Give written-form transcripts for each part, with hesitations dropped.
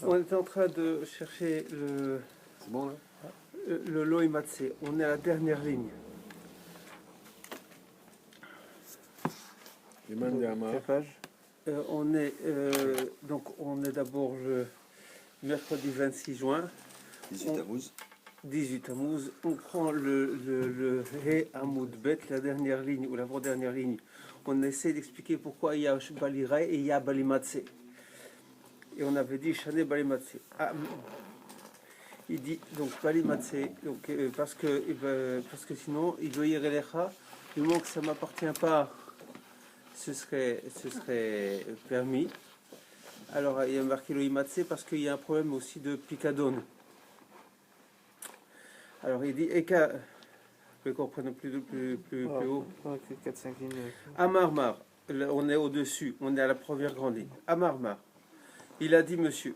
On est en train de chercher C'est bon là? le Loimatse. On est à la dernière ligne. Les mains de Hamar. Quelle page on est d'abord le mercredi 26 juin. 18 Tammuz. 18 Tammuz. On prend le He Hamoud Bet, la dernière ligne ou l'avant-dernière ligne. On essaie d'expliquer pourquoi il y a Balirae et il y a Balimatse. Et on avait dit Shane Balimatse. Il dit donc Balimatse, donc, parce que sinon, il doit y relecha, du moment que ça ne m'appartient pas, ce serait permis. Alors il y a marqué le Imatse parce qu'il y a un problème aussi de picadon. Alors il dit Eka, je vais qu'on prenne plus haut. 4-5 lignes. Amarmar, on est au-dessus, on est à la première grande ligne. Amarmar, il a dit monsieur.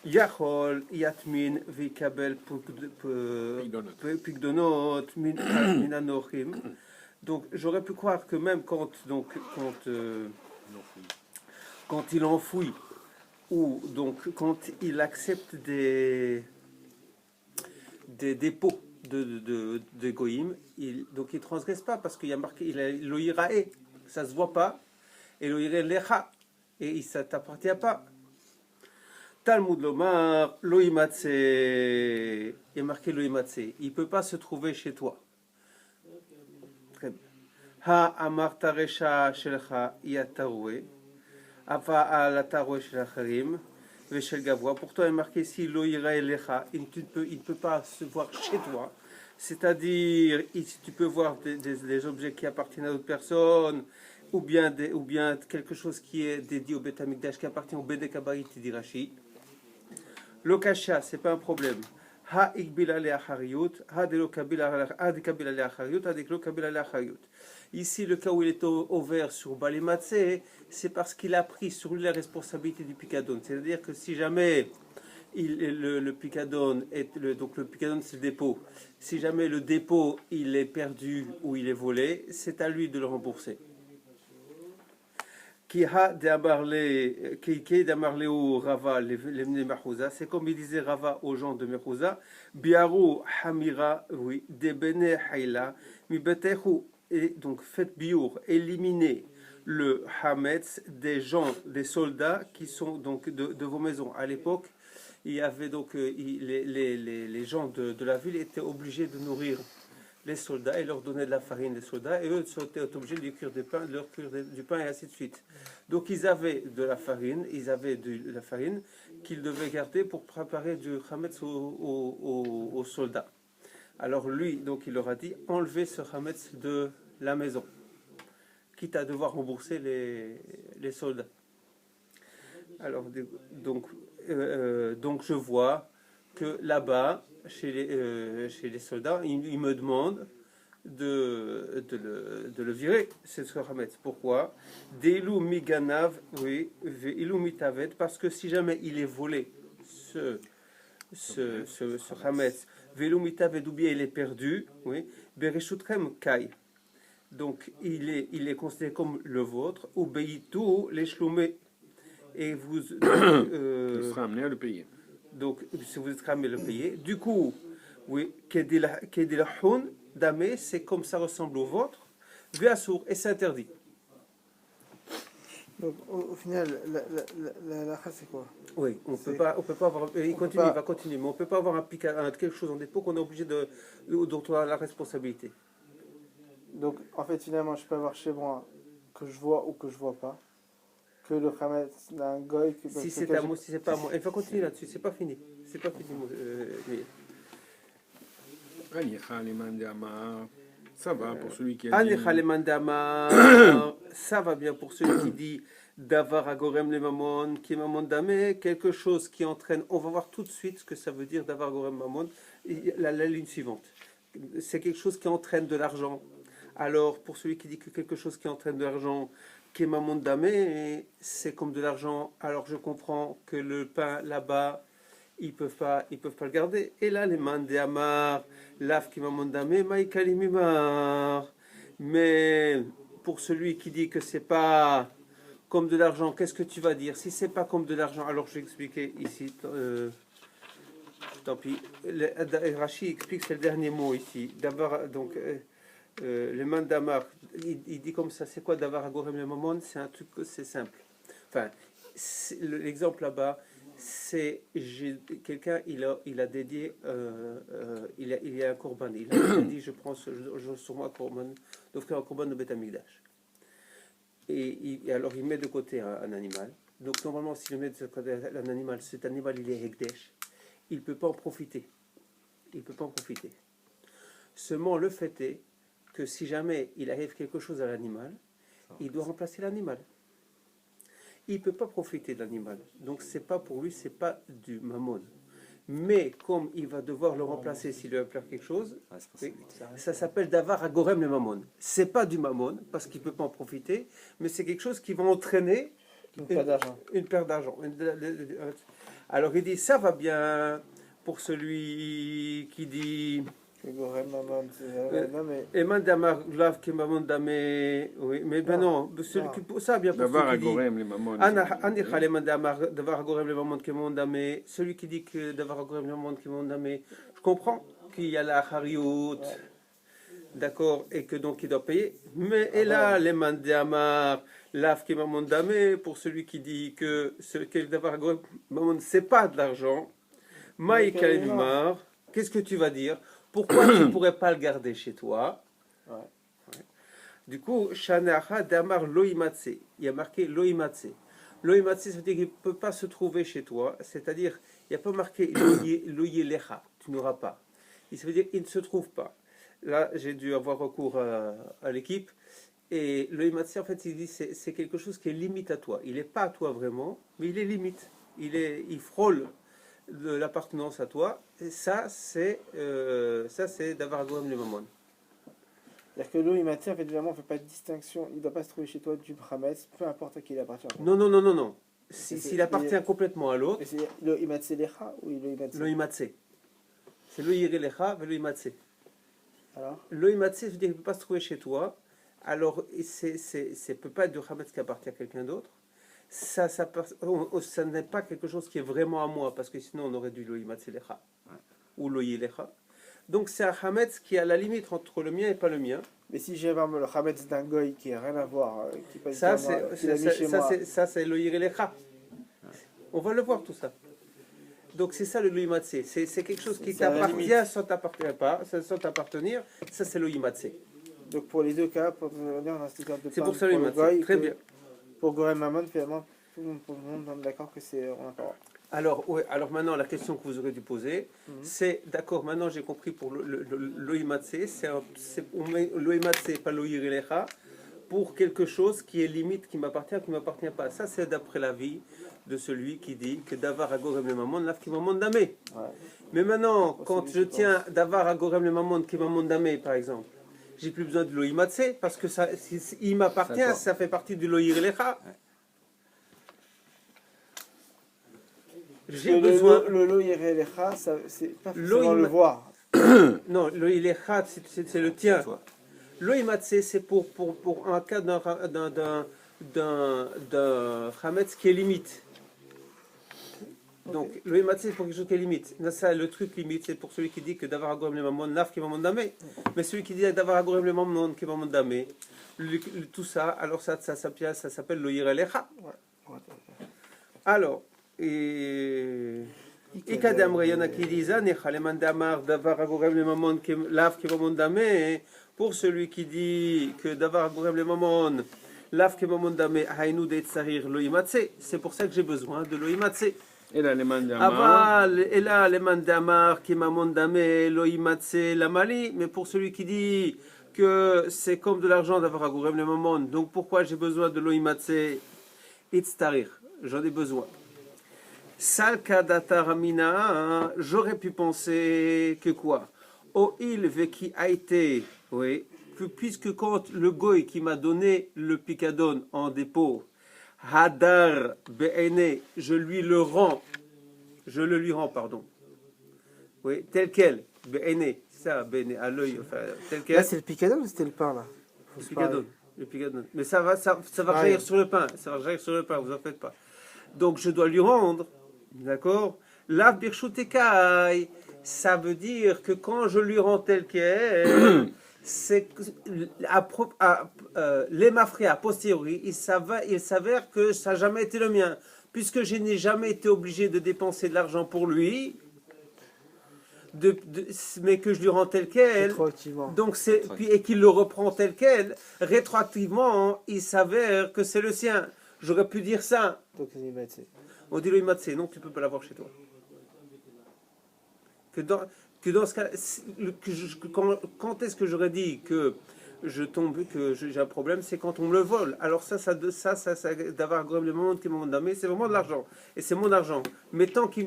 Yachol, Yatmin, Vikabel, Pigdonot, Minanochim. Donc j'aurais pu croire que même quand il enfouit ou donc quand il accepte des dépôts de Goïm, donc il ne transgresse pas parce qu'il y a marqué l'Oïrae, ça ne se voit pas, et l'Oïrae Lecha, et ça ne t'appartient pas. Talmud Lomar, Loïmatse, il y a marqué Loïmatse, il ne peut pas se trouver chez toi. Très bien. Ha Amar Taresha Shelcha Yataroué, Ava Al Taroué Shelacharim, Veshel Gavoa. Pourtant, il est marqué ici Loïra Lecha, il ne peut pas se voir chez toi. C'est-à-dire, tu peux voir des objets qui appartiennent à d'autres personnes, ou bien quelque chose qui est dédié au Beth Amikdash, qui appartient au Bedek Habayit, dit Rashi. Lokasha, c'est pas un problème. Ha ikbil ale achariyut, ha de lokabil ale achariyut, ha de lokabil ale achariyut. Ici, le cas où il est ouvert sur Balimatse, c'est parce qu'il a pris sur lui la responsabilité du picadon. C'est-à-dire que si jamais le picadon donc le picadon c'est le dépôt. Si jamais le dépôt il est perdu ou il est volé, c'est à lui de le rembourser. C'est comme il disait Rava aux gens de Mechouza, Biaru Hamira, oui, de Bene Haïla, mi Betechu, et donc faites Biour, éliminez le Hametz des gens, des soldats qui sont donc de vos maisons. À l'époque, il y avait donc les gens de la ville étaient obligés de nourrir les soldats et leur donner de la farine des soldats, et eux étaient obligés de cuire du pain, du pain et ainsi de suite. Donc ils avaient de la farine, qu'ils devaient garder pour préparer du chametz aux soldats. Alors lui, donc il leur a dit, enlevez ce chametz de la maison, quitte à devoir rembourser les soldats. Alors donc je vois que là-bas, chez les soldats, ils me demandent de le virer, c'est ce Hametz. Pourquoi? Deilou miganav, oui, veilou mitavet, parce que si jamais il est volé, ce Hametz, veilou mitavet, ou bien il est perdu, oui, bereshutrem kai. Donc il est considéré comme le vôtre, ou beitou les shloumé, et vous Il sera amené à le payer. donc si vous êtes amené à le payer, du coup, oui, kedilahun damé, c'est comme ça ressemble au vôtre, veasour, et c'est interdit. Donc au final, la race c'est quoi? Oui, on peut pas avoir. Il va continuer, mais on peut pas avoir quelque chose en dépôt qu'on est obligé dont on a la responsabilité. Donc en fait finalement je peux avoir chez moi que je vois ou que je vois pas, que le Hametz d'un goy. Si c'est à moi, si c'est pas à moi, il va continuer là-dessus. C'est pas fini. Mais... Ça va pour celui qui a dit. Ça va bien pour celui qui dit Davar agorem le mamon, qui est mamon damé, quelque chose qui entraîne. On va voir tout de suite ce que ça veut dire Davar agorem mamon. La ligne suivante. C'est quelque chose qui entraîne de l'argent. Alors, pour celui qui dit que quelque chose qui entraîne de l'argent, qui est mamon damé, c'est comme de l'argent. Alors, je comprends que le pain là-bas, ils peuvent pas le garder. Et là, les mandé amar, laf qui mamon damé, maïkalimimar. Mais pour celui qui dit que c'est pas comme de l'argent, qu'est-ce que tu vas dire? Si c'est pas comme de l'argent, alors je vais expliquer ici. Tant pis. Rashi explique, c'est le dernier mot ici. D'abord, donc, le mandamar, il dit comme ça, c'est quoi d'avoir agorem le mamon? C'est un truc, c'est simple. Enfin, l'exemple là-bas, c'est quelqu'un, il a dédié, il y a un korban. Il a dit, je prends sur moi un korban, d'offrir un korban au Beth Amikdash. Et alors il met de côté un animal. Donc normalement, s'il met de côté un animal, cet animal il est Hekdesh, il ne peut pas en profiter. Il ne peut pas en profiter. Seulement le fait est que si jamais il arrive quelque chose à l'animal, il doit remplacer l'animal. Il ne peut pas profiter de l'animal. Donc c'est pas pour lui, c'est pas du mammon. Mais comme il va devoir le remplacer s'il lui va faire quelque chose, ça s'appelle davar agorem le mammon. C'est pas du mammon parce qu'il peut pas en profiter, mais c'est quelque chose qui va entraîner Une perte d'argent. Alors il dit ça va bien pour celui qui dit Eman damar glav ke mamon dame. Oui, mais ben non, ça vient pour Davar celui qui dit agorem les mamon. celui qui dit que davar agorem le mamon ke mamon dame. Je comprends qu'il y a la hariout, d'accord, et que donc il doit payer. Mais et là, les mandamar lav ke mamon dame, pour celui qui dit que ce que davar agorem mamon c'est pas de l'argent. Maï kalimar, qu'est-ce que tu vas dire? Pourquoi tu ne pourrais pas le garder chez toi? Du coup, Shanacha Damar Loimatse. Il y a marqué Loimatse. Loimatse, ça veut dire qu'il ne peut pas se trouver chez toi. C'est-à-dire, il n'y a pas marqué Loyelecha. Tu n'auras pas. Ça veut dire qu'il ne se trouve pas. Là, j'ai dû avoir recours à l'équipe. Et Loimatse, en fait, il dit c'est quelque chose qui est limite à toi. Il n'est pas à toi vraiment, mais il est limite. Il frôle de l'appartenance à toi, et ça c'est d'avoir agorem le mamon. C'est-à-dire que l'eau immaté, en fait, vraiment, on ne fait pas de distinction. Il ne doit pas se trouver chez toi du Brametz, peu importe à qui il appartient. Non. S'il appartient complètement à l'autre. C'est l'eau immaté lecha ou l'eau immaté? L'eau immaté. C'est l'eau lecha mais l'eau immaté. Alors l'eau immaté, je veux dire, il ne peut pas se trouver chez toi. Alors, ça ne peut pas être du Hametz qui appartient à quelqu'un d'autre. Ça n'est pas quelque chose qui est vraiment à moi, parce que sinon on aurait dû loïmatzelecha ou loïlecha. Donc c'est un hametz qui est à la limite entre le mien et pas le mien. Mais si j'ai vraiment le hametz d'un goy qui n'a rien à voir, qui passe ça c'est loïlecha. On va le voir tout ça. Donc c'est ça le loïmatzé. C'est quelque chose qui t'appartient sans t'appartenir pas, sans t'appartenir. Ça c'est loïmatzé. Donc pour les deux cas, pour venir dans cette histoire de c'est pour ça loïmatzé. Très bien. Pour Gorem Mammon, finalement, tout le monde est d'accord que c'est on a pas. Alors maintenant, la question que vous aurez dû poser, c'est, d'accord, maintenant j'ai compris pour l'oïmatsé, on met l'oïmatsé, pas l'oïrilecha, pour quelque chose qui est limite, qui m'appartient, qui ne m'appartient pas. Ça, c'est d'après l'avis de celui qui dit que d'avar agorem le mamon, laf qui mamon damé. Mais maintenant, quand je tiens d'avar agorem le mamon qui mamon damé, par exemple, j'ai plus besoin de l'oïmatsé, parce que ça, il m'appartient, ça fait partie du l'oïrilecha. J'ai besoin. Le l'oïrilecha, c'est pas forcément le voir. Non, l'oïrilecha, c'est le tien. L'oïmatsé, c'est pour un cas d'un chametz qui est limite. Donc, l'oïmatsé, c'est pour quelque chose qui est limite. Ça, le truc limite, c'est pour celui qui dit que d'avoir agorem le mamon, naf qui mamon damé. Mais celui qui dit d'avoir agorem le mamon, qui mamon damé, tout ça, alors ça s'appelle l'oïrilecha. Alors, il y en a qui disent pour celui qui dit que d'avoir agorem le mamon, laf ke mamon damé, haïnou d'être sarir l'oïmatsé. C'est pour ça que j'ai besoin de l'oïmatsé. Et là, les mandamar. Et là, les mandamar qui mamon damé, l'oïmatsé, la mali. Mais pour celui qui dit que c'est comme de l'argent d'avoir agorem le mamon, donc pourquoi j'ai besoin de l'oïmatsé, itstarir, j'en ai besoin. Salka dataramina, j'aurais pu penser que quoi? O il veki a été, oui, puisque quand le goy qui m'a donné le picadon en dépôt, hadar be'ene, je le lui rends, pardon. Oui, tel quel, be'ene, ça, be'ene, à l'œil, enfin, tel quel. Là, c'est le picadon ou c'était le pain, là? Le picadon. Le pigadon. Mais ça va Ah, jaillir oui. sur le pain. Ça va jaillir sur le pain, vous en faites pas. Donc je dois lui rendre, d'accord? La birchutekai, ça veut dire que quand je lui rends tel quel, c'est que les mafria a posteriori, il s'avère que ça n'a jamais été le mien, puisque je n'ai jamais été obligé de dépenser de l'argent pour lui, mais que je lui rends tel quel. Rétroactivement. Donc et qu'il le reprend tel quel, rétroactivement, il s'avère que c'est le sien. J'aurais pu dire ça. Donc, c'est Nimatse. On dit le imatse, non, tu peux pas l'avoir chez toi. Que dans ce cas, quand est-ce que j'aurais dit que j'ai un problème, c'est quand on me le vole. Alors ça d'avoir le moment qui m'ont donné, c'est vraiment de l'argent. Et c'est mon argent. Mais tant que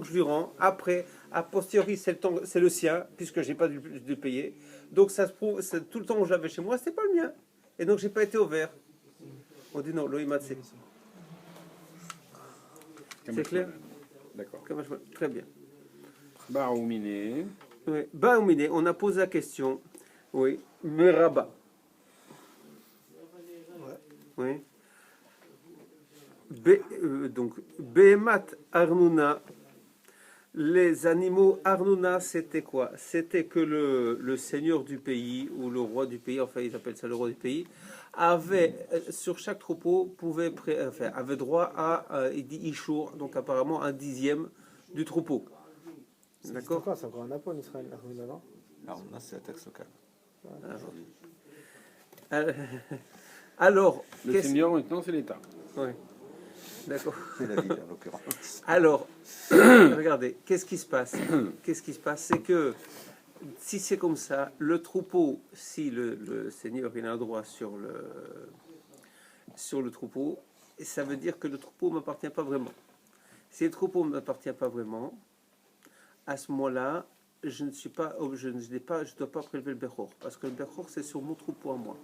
je lui rends, après, a posteriori, c'est le sien, puisque j'ai pas dû le payer. Donc ça se prouve, tout le temps où j'avais chez moi, c'était pas le mien. Et donc j'ai pas été au vert. On dit non, le imatse. C'est clair? D'accord. Très bien. Baoumine. Oui. Baoumine, on a posé la question. Oui. Meraba. Oui. Donc, Behemat Arnouna. Les animaux Arnouna, c'était quoi? C'était que le seigneur du pays, ou le roi du pays, enfin ils appellent ça le roi du pays, avait, sur chaque troupeau, avait droit à, il dit Ishour, donc apparemment un dixième du troupeau. D'accord? C'est encore un impôt en Israël, Arnouna, non? Alors là, c'est la taxe locale. Alors, Le seigneur, maintenant, c'est l'État. oui. D'accord. C'est la ville, en l'occurrence. Alors, regardez, qu'est-ce qui se passe? Qu'est-ce qui se passe? C'est que si c'est comme ça, le troupeau, si le seigneur il a un droit sur le troupeau, ça veut dire que le troupeau ne m'appartient pas vraiment. Si le troupeau ne m'appartient pas vraiment, à ce moment-là, je ne dois pas prélever le Bechor, parce que le Bechor c'est sur mon troupeau à moi.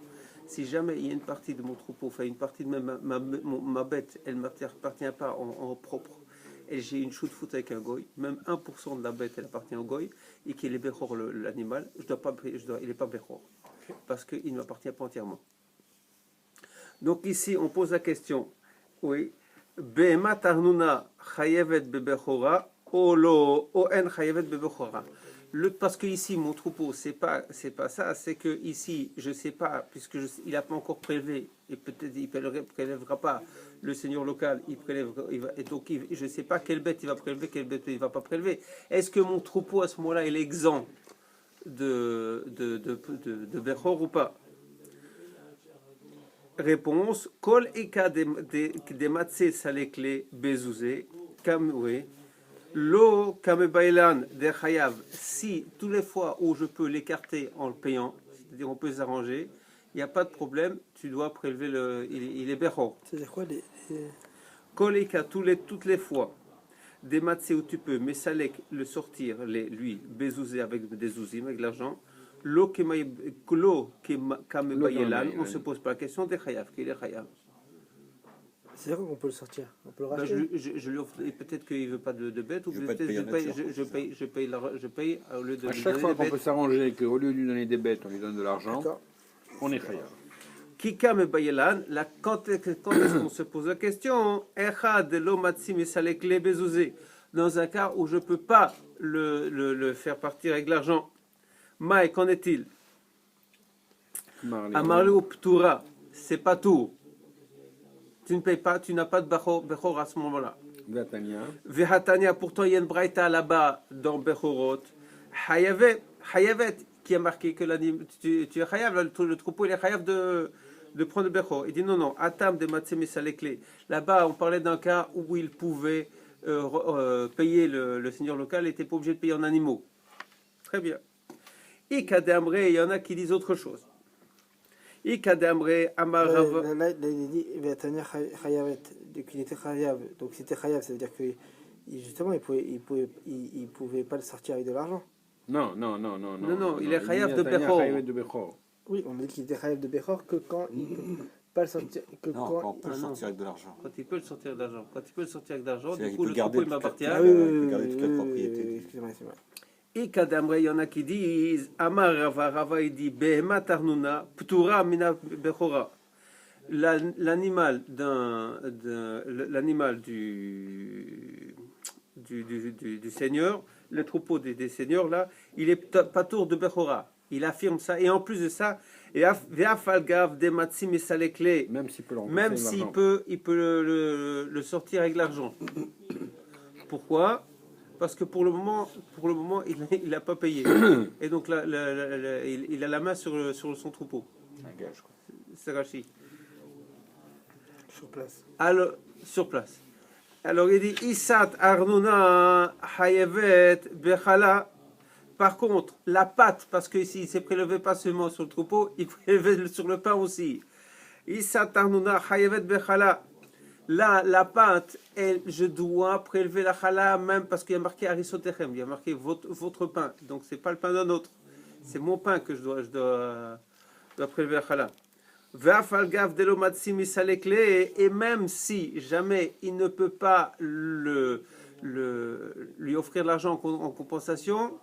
Si jamais il y a une partie de mon troupeau, enfin une partie de ma bête, elle ne m'appartient pas en propre, et j'ai une chute foot avec un goy, même 1% de la bête elle appartient au goy, et qu'il est Bechor l'animal, il n'est pas Bechor, parce qu'il ne m'appartient pas entièrement. Donc ici on pose la question, oui, Behemat Arnouna chayevet bebechora, o en chayevet bebechora. Parce que ici mon troupeau c'est pas ça, c'est que ici je sais pas, puisque il n'a pas encore prélevé, et peut-être il prélèvera pas, le seigneur local il prélèvera, et donc je sais pas quelle bête il va prélever, quelle bête il va pas prélever. Est-ce que mon troupeau à ce moment-là il est exempt de Bechor ou pas? Réponse, Kol eka de matse salekle bezouzé, oui. Lo kamebailan de chayav, si tous les fois où je peux l'écarter en le payant, c'est-à-dire on peut s'arranger, il n'y a pas de problème, tu dois prélever il est Bechor. C'est-à-dire quoi Kol eka, toutes les fois, des matse où tu peux, mais salek le sortir, lui, bezouzé avec des zouzim, avec l'argent, Lo kamebailan, on ne se pose pas la question des chayav, qu'il est chayav. C'est-à-dire qu'on peut le sortir, on peut le Ben, racheter. je lui offre, et peut-être qu'il ne veut pas de bête, ou Il veut pas peut-être te payer en je paye au lieu de À lui chaque donner fois des qu'on bêtes. peut s'arranger qu'au lieu de lui donner des bêtes, on lui donne de l'argent, D'accord. on est chayav. Kika me bayelan, quand est-ce qu'on se pose la question? Echad lo matsim esalek le bezouzé. Dans un cas où je ne peux pas le faire partir avec l'argent. Maï, qu'en est-il? Amarle ou ptura, c'est pas tout. Tu ne payes pas, tu n'as pas de Bechor à ce moment-là. Vatania. Vehatania, pourtant il y a une braïta là-bas dans Bechorot. Hayavet, qui a marqué que tu es chayav, le troupeau il est chayav de prendre le Bechor. Il dit non, Atam de Matsemi Salekle. Là-bas, on parlait d'un cas où il pouvait payer le seigneur local, il n'était pas obligé de payer en animaux. Très bien. Ikadamre, il y en a qui disent autre chose. Ikadamre, Amarav. Là, il dit Vatania chayavet, donc il était chayav. Donc c'était chayav, ça veut dire que justement il pouvait pas le sortir avec de l'argent. Non, il est chayav de Vatania, Bechor. chayav de Bechor. Oui, on a dit qu'il était chayav de Bechor que quand il peut pas le sortir. Que Non, quand quand on peut le non. sortir avec de l'argent. Quand il peut le sortir d'argent. Quand il peut le sortir avec d'argent, C'est-à-dire du qu'il coup peut le garder troupeau il toute la- m'appartient. Ah oui, oui, il peut garder toute la propriété. excusez-moi. Ikadamre, il y en a qui disent Amar Rava, Rava il dit Behema Tarnuna, Ptura Mina Bechora. L'animal l'animal du Seigneur, le troupeau des seigneurs là, il est patour de Bechora. Il affirme ça. Et en plus de ça, Ve'afalgav de Matsim et Salekle, Même s'il peut le remplacer même avec s'il l'argent. peut le sortir avec l'argent. Pourquoi? Parce que pour le moment il n'a pas payé. Et donc là, il a la main sur son troupeau. Un gage, quoi. C'est Rachi. Sur place. Alors, sur place. Alors il dit Isat Arnuna Hayevet Bechala. Par contre, la pâte, parce que ici il ne s'est prélevé pas seulement sur le troupeau, il prélevait sur le pain aussi. Isat Arnuna Hayevet Bechala. Là, la pâte, je dois prélever la chala même parce qu'il y a marqué Arisotechem, il y a marqué votre pain. Donc c'est pas le pain d'un autre, c'est mon pain que je dois prélever la chala. Et même si jamais il ne peut pas lui offrir l'argent en compensation,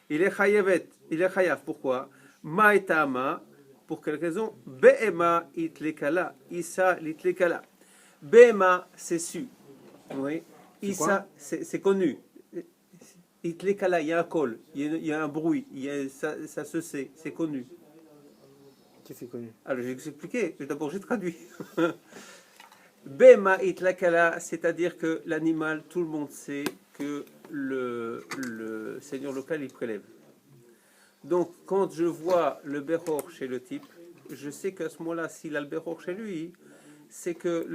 il est chayav. Pourquoi? Ma'etama, pour quelle raison? Be'ema itlekala, isa litlekala. Be'ema, c'est su. Oui. Isa, c'est connu. Itlekala, il y a un col, il y a un bruit, ça se sait, c'est connu. Qu'est-ce que c'est connu? Alors, je vais vous expliquer. D'abord, j'ai traduit. Bema itlakala, c'est-à-dire que l'animal, tout le monde sait que le seigneur local, il prélève. Donc, quand je vois le Bechor chez le type, je sais qu'à ce moment-là, s'il a le Bechor chez lui, c'est que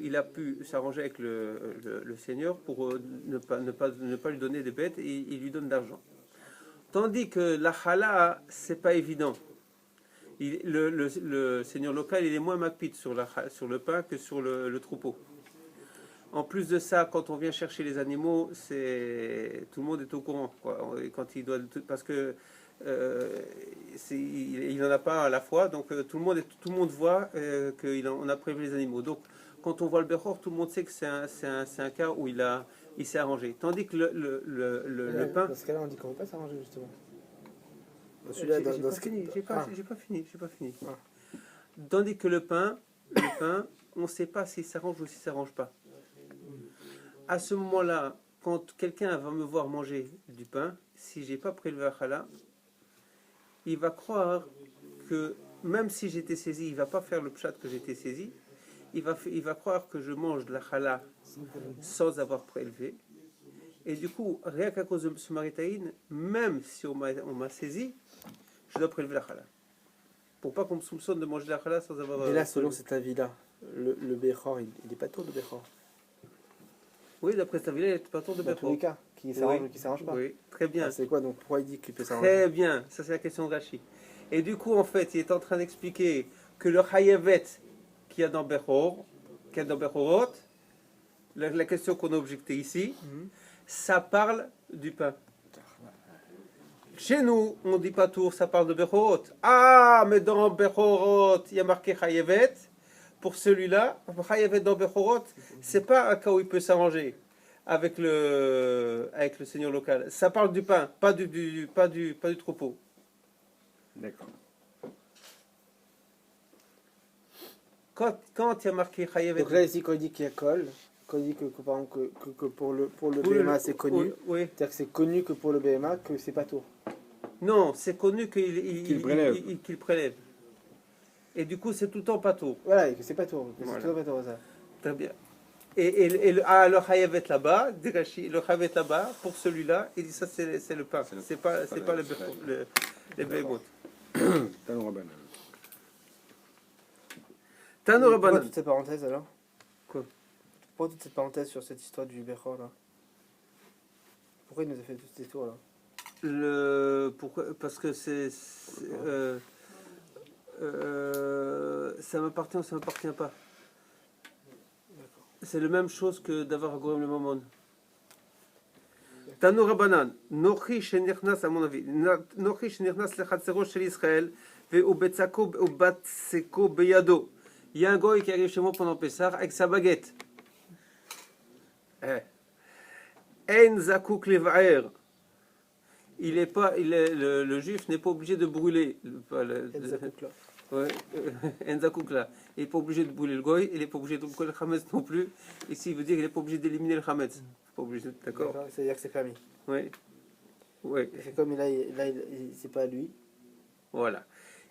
il a pu s'arranger avec le seigneur pour ne pas lui donner des bêtes et il lui donne de l'argent. Tandis que la chala, c'est pas évident. Le seigneur local, il est moins makpid sur le pain que sur le troupeau. En plus de ça, quand on vient chercher les animaux, tout le monde est au courant, quoi. Quand il doit, parce que il n'en a pas à la fois, donc tout le monde voit qu'on a prévu les animaux. Donc quand on voit le Bechor, tout le monde sait que c'est un cas où il s'est arrangé. Tandis que le pain... Dans ce cas-là, on dit qu'on ne veut pas s'arranger, justement. J'ai pas fini. Ah. Tandis que le pain, on ne sait pas s'il s'arrange ou s'il ne s'arrange pas. À ce moment-là, quand quelqu'un va me voir manger du pain, si j'ai pas prélevé la chala, il va croire que même si j'étais saisi, il va pas faire le pshat que j'étais saisi. Il va croire que je mange de la chala sans avoir prélevé. Et du coup, rien qu'à cause de ce maritaïn, même si on m'a saisi, je dois prélever la chala. Pour pas qu'on me soupçonne de manger de la chala sans avoir... Et là, selon cet avis-là, le Bechor, il n'est pas tour de Bechor. Oui, d'après cet avis-là, il n'est pas tour de Dans tous les Bechor. cas, qui s'arrange Oui. ou qui s'arrange pas. Oui, très bien. Ah, c'est quoi donc? Pourquoi il dit qu'il peut s'arranger? Très bien, ça c'est la question de Rashi. Et du coup, en fait, il est en train d'expliquer que le Hayevet qu'il y a dans Bechor, qu'il y a dans Bechorot, la question qu'on a objectée ici, ça parle du pain. Chez nous, on dit pas tour, ça parle de Bechorot. Ah, mais dans Bechorot, il y a marqué Hayevet. Pour celui-là, Hayevet dans Bechorot, c'est pas un cas où il peut s'arranger avec le seigneur local. Ça parle du pain, pas du troupeau. D'accord. Quand il y a marqué Hayevet... Donc là, ici, quand il dit qu'il y a col, quand il dit que par exemple, que pour le BMA, c'est connu, Oui. c'est-à-dire que c'est connu que pour le BMA, que c'est pas tour. Non, c'est connu Qu'il prélève. qu'il prélève. Et du coup, c'est tout le temps pas tout. Voilà, et que c'est pas tour. Que Voilà. c'est tout pas tour, ça. Très bien. Et le Hayevet là-bas, le Hayevet là-bas, pour celui-là, il dit ça c'est le pain. C'est pas les bémotes. Talon Rabbanan. Tano Pourquoi Rabbanan. toute cette parenthèse alors? Quoi? Pourquoi toute cette parenthèse sur cette histoire du Bechor là? Pourquoi il nous a fait toutes ces tours là? Pourquoi? Parce que ça m'appartient ou ça m'appartient pas. C'est la même chose que d'avoir Gorem le Mammon. Tano Rabbanan, Nochi shenichnas, à mon avis, Nochi shenichnas lechatzero shel Israël, ve'ubetzako ubatseko beyado. Il y a un goy qui arrive chez moi pendant Pessah avec sa baguette. En zakouk leva'er. il est pas, le juif n'est pas obligé de brûler. Ouais, Enzakukla. Il n'est pas obligé de brûler le goy, il n'est pas obligé de brûler le chametz non plus. Ici, il veut dire qu'il n'est pas obligé d'éliminer le chametz. Pas obligé, d'accord? C'est-à-dire que c'est permis. Oui. Oui. C'est comme là, c'est pas lui. Voilà.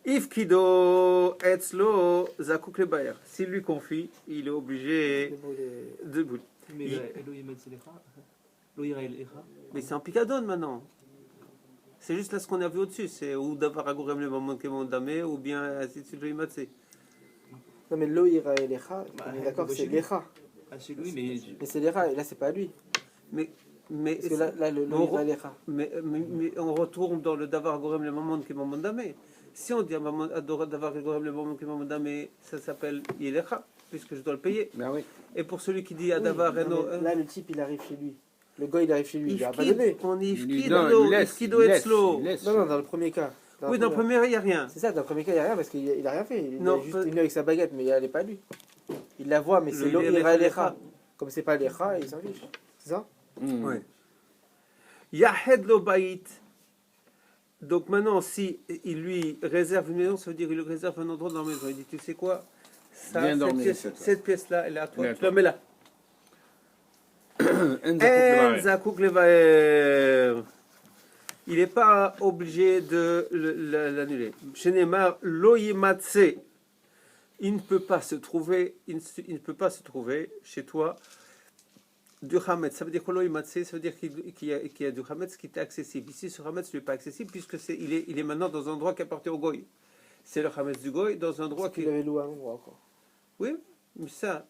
Ifkido etzlo zakuk le baer. S'il lui confie, il est obligé de brûler. Mais Mais c'est en picadone maintenant. C'est juste là ce qu'on a vu au-dessus. C'est ou d'avoir agorem le moment que mon damé, ou bien ainsi de suite le imatsé. Non, mais lo ira et lecha, on est d'accord que c'est lecha. Ah, c'est lui, mais. Mais c'est lecha, et là, c'est pas lui. Mais Parce que là le lo ira et lecha. mais on retourne dans le davar agorem le moment que mon damé. Si on dit davar agorem le moment que mon damé, ça s'appelle ilecha, puisque je dois le payer. Ben oui. Et pour celui qui dit Adavar Oui, Reno. non, mais là, le type, il arrive chez lui. Le gars, il arrive chez lui. Il a pas donné. On est Il lui Ifkid, donne, non, il laisse, Ifkido il laisse, Etzlo. il laisse. Non, non, dans le premier cas. Oui, dans le premier, il n'y a rien. C'est ça, dans le premier cas, il n'y a rien parce qu'il a rien fait. Il Non, est juste venu avec sa baguette, mais elle n'est pas lui. Il la voit, mais c'est Le l'eau, il Lecha. lecha. Comme c'est pas lecha, il s'en fiche. C'est ça? Mm. Ouais. Yahed lo baït. Donc maintenant, si il lui réserve une maison, ça veut dire qu'il lui réserve un endroit dans la maison. Il dit, tu sais quoi, ça, Viens dormir, cette pièce-là, elle est à toi, Elle est à tu la mets là. Enzakuk Zakuk levaer. Il n'est pas obligé de l'annuler. Shenemar lo yimatse. Il ne peut pas se trouver, il ne peut pas se trouver chez toi du Hametz. Ça veut dire que lo yimatse, ça veut dire qu'il y a du Hametz qui est accessible. Ici, ce Hametz ne lui est pas accessible puisque il est maintenant dans un endroit qui appartient au Goy. C'est le Hametz du Goy dans un endroit qui. Il avait loué un endroit encore. Oui, mais ça.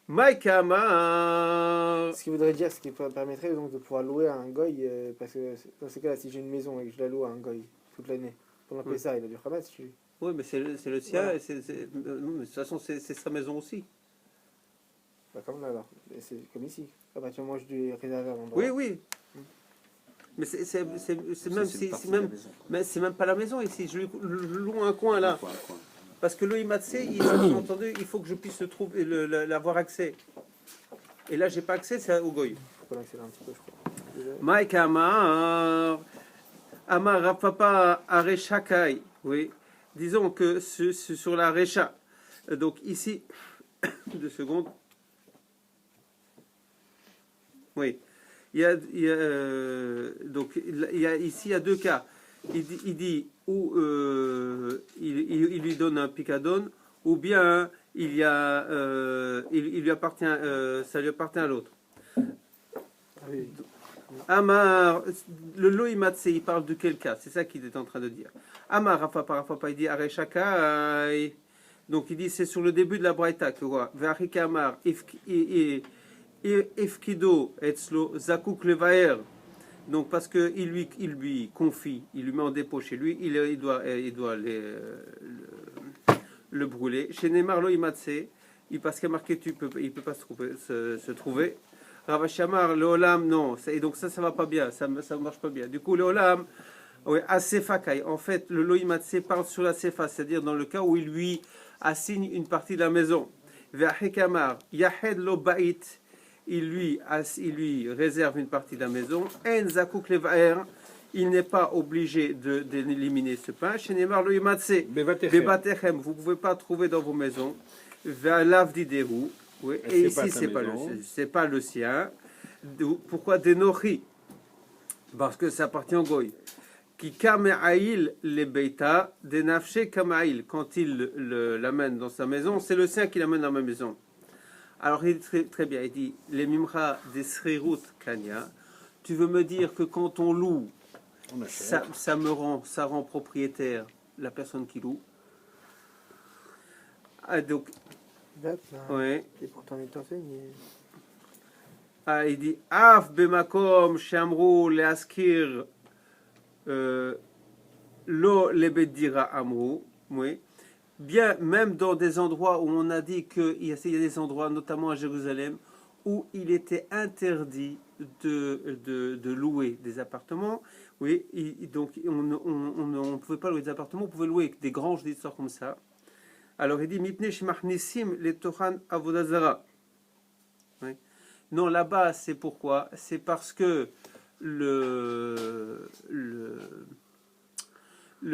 Maïkama. Ce qui voudrait dire, ce qui permettrait donc de pouvoir louer à un goy, parce que dans ce cas-là, si j'ai une maison et que je la loue à un goy toute l'année, pendant Oui. Pessah, il a du Hametz chez lui. Oui, mais c'est le sien, Voilà. et non, mais de toute façon, c'est sa maison aussi. Bah, comme là alors, et c'est comme ici. À partir du moment où je lui ai réservé un endroit. Oui, oui. Mais c'est même si partie c'est de la même, maison. mais c'est même pas la maison ici. Je loue un coin là, Quoi. parce que le Imatse, entendu, il faut que je puisse le trouver, l'avoir accès. Et là, j'ai pas accès, c'est au Goy. Faut qu'on accélère un petit peu, je crois. Désolé. Mike Amar Rafapa Areshakai. Oui. Disons que c'est sur la Recha. Donc ici, 2 secondes. Oui. Donc ici il y a 2 cas. Il dit ou il lui donne un picadone, ou bien il lui appartient, ça lui appartient à l'autre. Ah oui. Amar, le loïmatse, il parle de quel cas? C'est ça qu'il est en train de dire. Amar Rafapa, il dit Areshakai. Donc il dit c'est sur le début de la Braïta que voit. Ve'achika Amar Ifkido etzlo zakuk levaer. Donc parce que il lui confie, il lui met en dépôt chez lui, il doit le brûler. Chez Neymar lo imatse, parce qu'il y a marqué il peut pas se trouver. Ravashamar le olam non, et donc ça va pas bien, ça marche pas bien. Du coup le olam, oui, asefakai. En fait le lo imatse parle sur la sefa, c'est-à-dire dans le cas où il lui assigne une partie de la maison. Ve'achikamar yahed lo bait. Il lui réserve une partie de la maison. En zakuk levaer, il n'est pas obligé d'éliminer ce pain. Chez Neymar lo imatse, bebatechem, vous ne pouvez pas trouver dans vos maisons. Ve'alav dideru, oui. Et ici c'est pas le sien. Pourquoi denochi? Parce que ça appartient au goy. Qui kame'ail le beita denafshe kame'ail. Quand il l'amène dans sa maison, c'est le sien qui l'amène dans ma maison. Alors il dit très bien, il dit les mimra des srirut kanya. Tu veux me dire que quand on loue, ça rend propriétaire la personne qui loue. Ah, donc, ouais. Et pourtant il t'enseigne. Ah, il dit Af bemakom shamru leaskir lo lebedira amru. Oui. Bien, même dans des endroits où on a dit qu'il y a des endroits, notamment à Jérusalem, où il était interdit de louer des appartements. Oui, donc on ne pouvait pas louer des appartements, on pouvait louer des granges, des histoires comme ça. Alors il dit Mipne shmachnisim le tohan avodazara. Oui. Non, là-bas, c'est pourquoi? C'est parce que le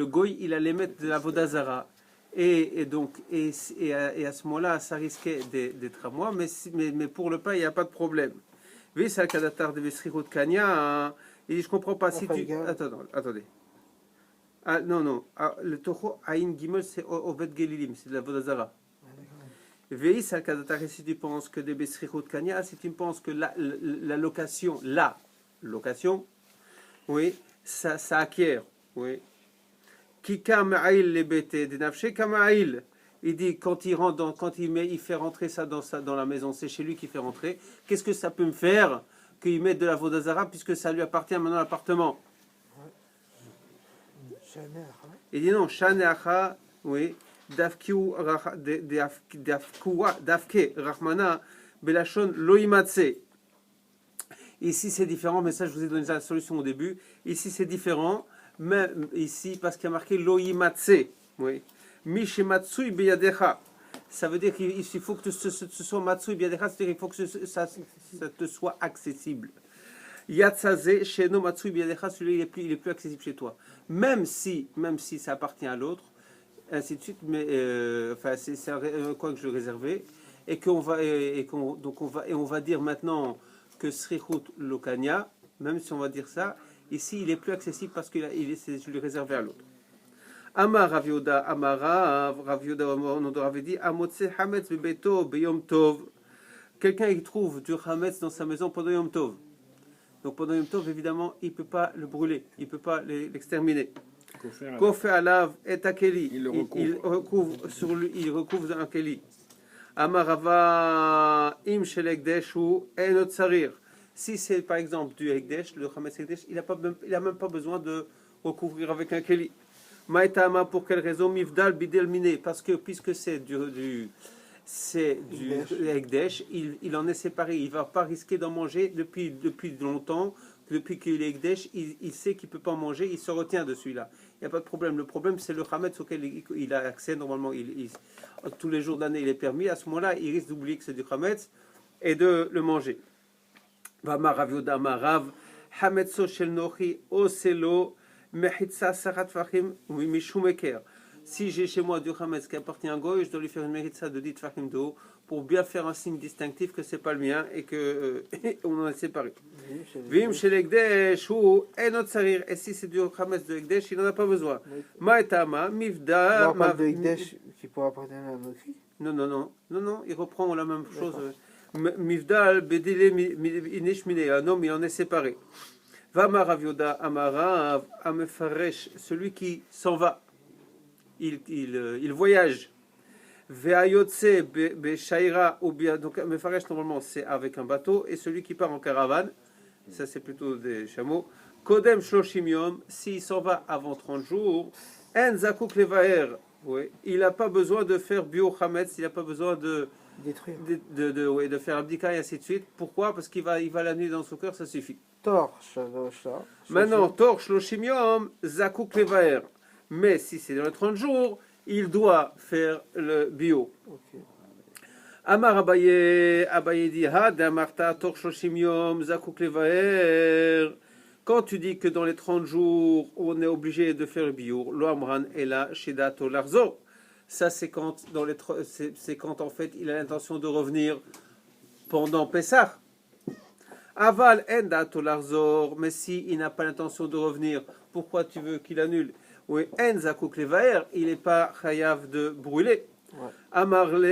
goy, il allait mettre de la vodazara. Et à ce moment-là, ça risquait d'être à moi, mais pour le pain, il n'y a pas de problème. Oui, c'est le kadatar de Vesrihut Kanya. Il dit, je comprends pas si tu. Attendez. Ah, non. Ah, le Toho Aïn Gimel, c'est Oved Gelilim, c'est de la vodazara. VI, c'est le kadatar, si tu penses que de Vesrihut Kanya, si tu penses que la location, oui, ça acquiert, oui. Il dit quand il rentre il fait rentrer ça dans la maison, c'est chez lui qu'il fait rentrer. Qu'est-ce que ça peut me faire qu'il mette de la vodazara puisque ça lui appartient maintenant l'appartement? Il dit non, shaneacha, oui, dafke rachmana belashon loimatse. Ici c'est différent, mais ça je vous ai donné la solution au début. Ici c'est différent. Même ici, parce qu'il y a marqué loïmatse, oui. Mishimatsui biyadecha. Ça veut dire qu'il faut que ce soit matsui biyadecha, c'est-à-dire qu'il faut que ça te soit accessible. Yatsaze, sheno matsui biyadecha, celui-là il est plus accessible chez toi. Même si ça appartient à l'autre, ainsi de suite, mais enfin, c'est un coin que je réservais, et on va dire maintenant que Srichut Lokania, même si on va dire ça, ici, il est plus accessible parce que je l'ai réservé à l'autre. Amar Rav Yehuda, Amara, Rav Yehuda, on avait dit, Amotse Hametz bebeto beyom tov. Quelqu'un qui trouve du Hametz dans sa maison pendant Yom Tov. Donc pendant Yom Tov, évidemment, il ne peut pas le brûler, il ne peut pas l'exterminer. Kofe alav et akeli. Il recouvre sur lui, il recouvre un keli. Amar Rava im shel ekdesh ou enot sarir. Si c'est par exemple du Hekdesh, le Hametz Hekdesh, il n'a même pas besoin de recouvrir avec un Keli. Maïtama, pour quelle raison? Mifdal bidel miné, parce que puisque c'est du Hekdesh, il en est séparé. Il ne va pas risquer d'en manger depuis longtemps. Depuis qu'il est Hekdesh, il sait qu'il ne peut pas en manger, il se retient de celui-là. Il n'y a pas de problème. Le problème, c'est le Hametz auquel il a accès. Normalement, tous les jours d'année, il est permis. À ce moment-là, il risque d'oublier que c'est du Hametz et de le manger. Vamar Rav Yehuda Marav Hametzo shel Nochi Oselo Mechitza Sarat Fachim Mishumeker. Si j'ai chez moi du Hametz qui appartient à un goy, je dois lui faire une mechitza de 10 Fachim d'eau pour bien faire un signe distinctif que c'est pas le mien et que on en est séparé. Vim shel Ekdesh ou Enot Sarir. Et si c'est du Hametz de Ekdesh, il n'en a pas besoin. Maetama Mifda. On parle de Ekdesh qui pourrait appartenir à Nochi. Non, il reprend la même chose. Mifdal bedile inishmine, un homme il en est séparé. Vamar Rav Yehuda Amara Amefaresh, celui qui s'en va, il voyage. Veayotse beshaira ou bien, donc Amefaresh normalement c'est avec un bateau, et celui qui part en caravane, ça c'est plutôt des chameaux. Kodem shloshim yom, s'il s'en va avant 30 jours, en zakuk levaer, oui, il n'a pas besoin de faire bio chametz, il n'a pas besoin de détruire. De faire abdika et ainsi de suite. Pourquoi? Parce qu'il va la nuit dans son cœur, ça suffit. Torche. Maintenant, torche l'oshimium, zakuk levaer. Mais si c'est dans les 30 jours, il doit faire le bio. Okay. Amar Abaye dit, Amarta torche l'oshimium, zakuk levaer. Quand tu dis que dans les 30 jours, on est obligé de faire le bio, lo amran est là, shedato larzo. Ça, c'est quand en fait il a l'intention de revenir pendant Pessah. Aval en larzor, mais si il n'a pas l'intention de revenir, pourquoi tu veux qu'il annule? Oui, en zakuk levaer, il n'est pas chayav de brûler. Amarle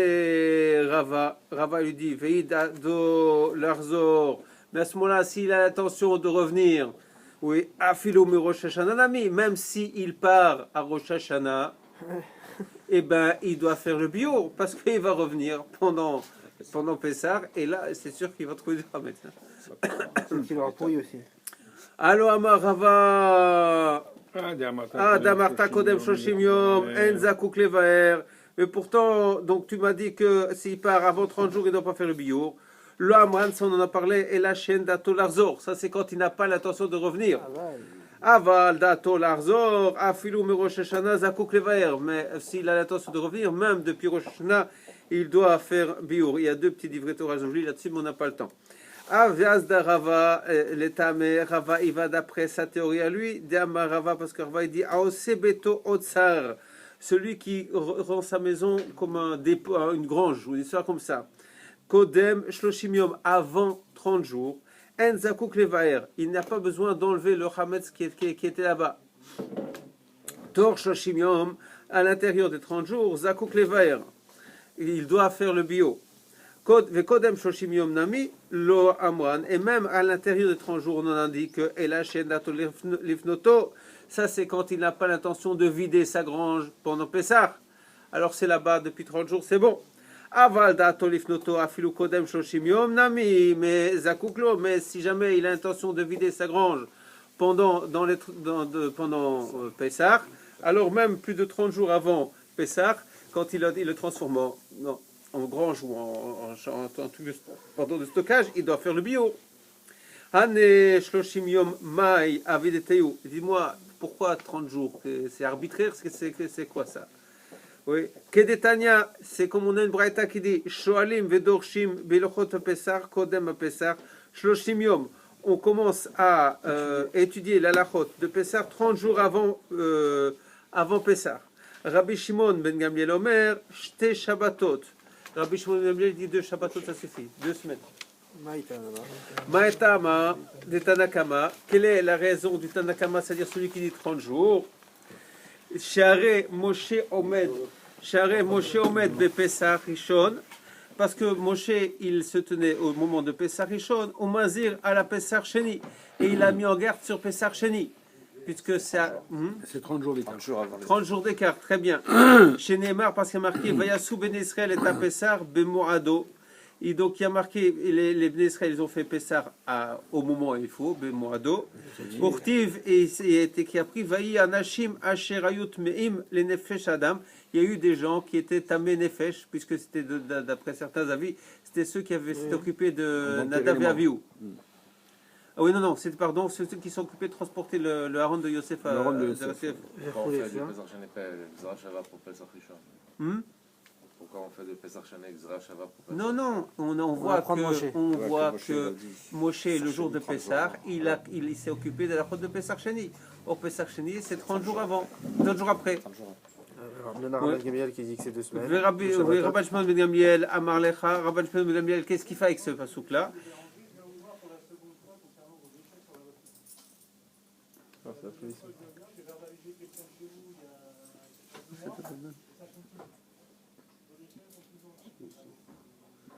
Rava lui dit veida do larzor, mais à ce moment-là, s'il a l'intention de revenir, oui, afilo mi Rosh Hashanah nami, même s'il part à Rosh Hashanah, eh ben, il doit faire le bio, parce qu'il va revenir pendant Pessah, et là, c'est sûr qu'il va trouver du Hametz. Il aura pourri aussi. Allo Amar Rava Damarta Kodem Shoshim Yom En Zakuk Levaer. Mais pourtant, donc tu m'as dit que s'il part avant 30 jours, il ne doit pas faire le bio. Le Amran, ça on en a parlé, et la chaîne d'Ato Larzor. Ça, c'est quand il n'a pas l'intention de revenir. Aval d'Ato Larzor, Afilou me Rosh Hashanah, Zakuk Levaer. Mais s'il a l'intention de revenir, même depuis Rosh Hashanah, il doit faire bio. Il y a deux petits livrets Torah, je lis là-dessus, mais on n'a pas le temps. Aviazda Rava, l'état, mais Rava, il va d'après sa théorie à lui. D'Ama Rava, parce que Rava, il dit Aosebeto Otsar, celui qui rend sa maison comme un dépôt, une grange, ou une histoire comme ça. Kodem Shloshim Yom, avant 30 jours. En Zakouk Levaer, il n'a pas besoin d'enlever le Hametz qui était là-bas. Tor Shloshim Yom, à l'intérieur des 30 jours, Zakouk Levaer, il doit faire le bio. Vekodem Shoshim Yom Nami, Lo Amran, et même à l'intérieur des 30 jours, on en indique que Ela Shendato Lifnoto, ça c'est quand il n'a pas l'intention de vider sa grange pendant Pessah. Alors c'est là-bas depuis 30 jours, c'est bon. Aval Dato Lifnoto Afilu Kodem Shoshim Yom Nami, mais Zakuklo, mais si jamais il a l'intention de vider sa grange pendant Pessah, alors même plus de 30 jours avant Pessah, quand il le transforme en grange ou en de stockage, il doit faire le bio. Hane Shloshim Yom Mai Avideteu. Dis-moi, pourquoi 30 jours? C'est arbitraire? C'est quoi ça? Oui. Kedetania, c'est comme on a une braïta qui dit Shoalim Vedorshim Belochot Pesach Kodem Pesach Shloshim Yom. On commence à étudier la lachot de Pesach 30 jours avant Pesach. Rabbi Shimon ben Gamliel Omer, Shte Shabbatot. Rabbi Shimon ben Gamliel dit 2 Shabbatot, ça suffit, 2 semaines. Maïtama de Tanakama. Quelle est la raison du Tanakama, c'est-à-dire celui qui dit 30 jours? Share Moshe Omed be Pesach Rishon. Parce que Moshe, il se tenait au moment de Pesach Rishon, au Mazir à la Pesach Sheni. Et il a mis en garde sur Pesach Sheni. Puisque ça. C'est 30 jours d'écart. 30 jours d'écart, très bien. Chez Neymar, parce qu'il y a marqué Vayasu Ben Israël et à Pessar Bemoado. Et donc il y a marqué les Ben Israël, ils ont fait Pessar au moment où il faut, Bemoado. Urtiv, et il a été qui a pris Vayi Anashim Asherayut Meim les Nefesh Adam. Il y a eu des gens qui étaient Tamé Nefesh, puisque c'était d'après certains avis, c'était ceux qui s'étaient occupés de Nadav et Avihu. Ah oui, non, c'est ceux qui sont occupés de transporter le haron de Yosef à Yosef. Pourquoi on fait du Pesach Shani Gzra Shava pour Pesach Rishon? Pourquoi on fait de Pesach Shani Gzra Shava pour Pesach? Non, on voit que Moshe, le jour de Pesach, il s'est occupé de la route de Pesach Shani. Au Pesach Shani, c'est 30 jours avant, 30 jours après. Il y a Rabban Gamliel qui dit que c'est 2 semaines. Rabban Shimon ben Gamliel, Amar Lecha, Rabban Shimon ben Gamliel, qu'est-ce qu'il fait avec ce pasouk-là?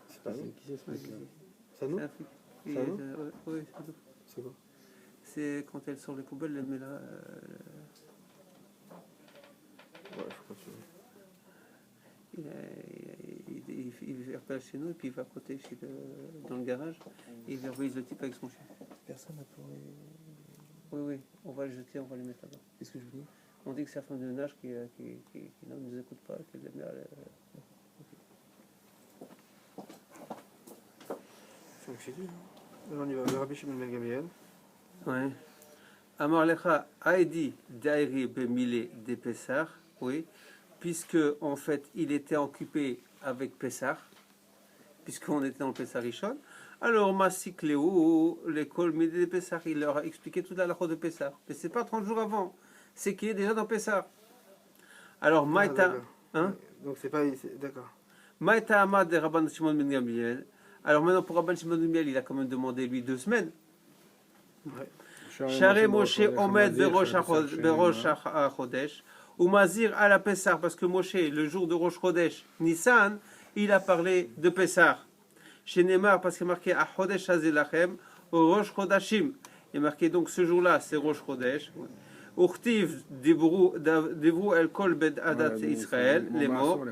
C'est pas nous. Qui c'est ce mec-là? C'est nous? Oui, c'est quoi? C'est quand elles sortent les poubelles, elles mettent là. Ouais, je crois que il repère chez nous et puis il va à côté dans le garage et il verbalise le type avec son chien. personne n'a pour. Oui, on va le jeter, on va le mettre là-bas. Qu'est-ce que je vous dis? On dit que c'est la femme de ménage qui ne nous écoute pas, qu'elle aime bien. Donc c'est lui. On y va vers Rabbi Shimon ben Gamliel. Oui. Amar Lecha Aedi Dairi Bemile de Pessah, oui, puisque en fait il était occupé avec Pessah, puisqu'on était dans le Pessah Rishon. Alors Masik Léo, l'école Midi de Pessah, il leur a expliqué toute la lacha de Pessah. Mais c'est pas 30 jours avant, c'est qu'il est déjà dans Pessah. Alors Maïta, hein? Donc c'est pas. D'accord. Maïta Amad de Rabban Shimon ben Gamliel. Alors maintenant pour Rabban Shimon ben Gamliel, il a quand même demandé lui 2 semaines. Ouais. Share Moshe Omed Berosh HaChodesh, ou Mazir à la Pessah, parce que Moshe, le jour de Rosh Chodesh, Nissan, il a parlé de Pessah. Chez Neymar, parce qu'il est marqué à Chodesh Hazelachem, au Rosh Chodashim. Il est marqué donc ce jour-là, c'est Rosh Chodesh. Urtiv Divru El Kol Bed Adat Israël, les morts.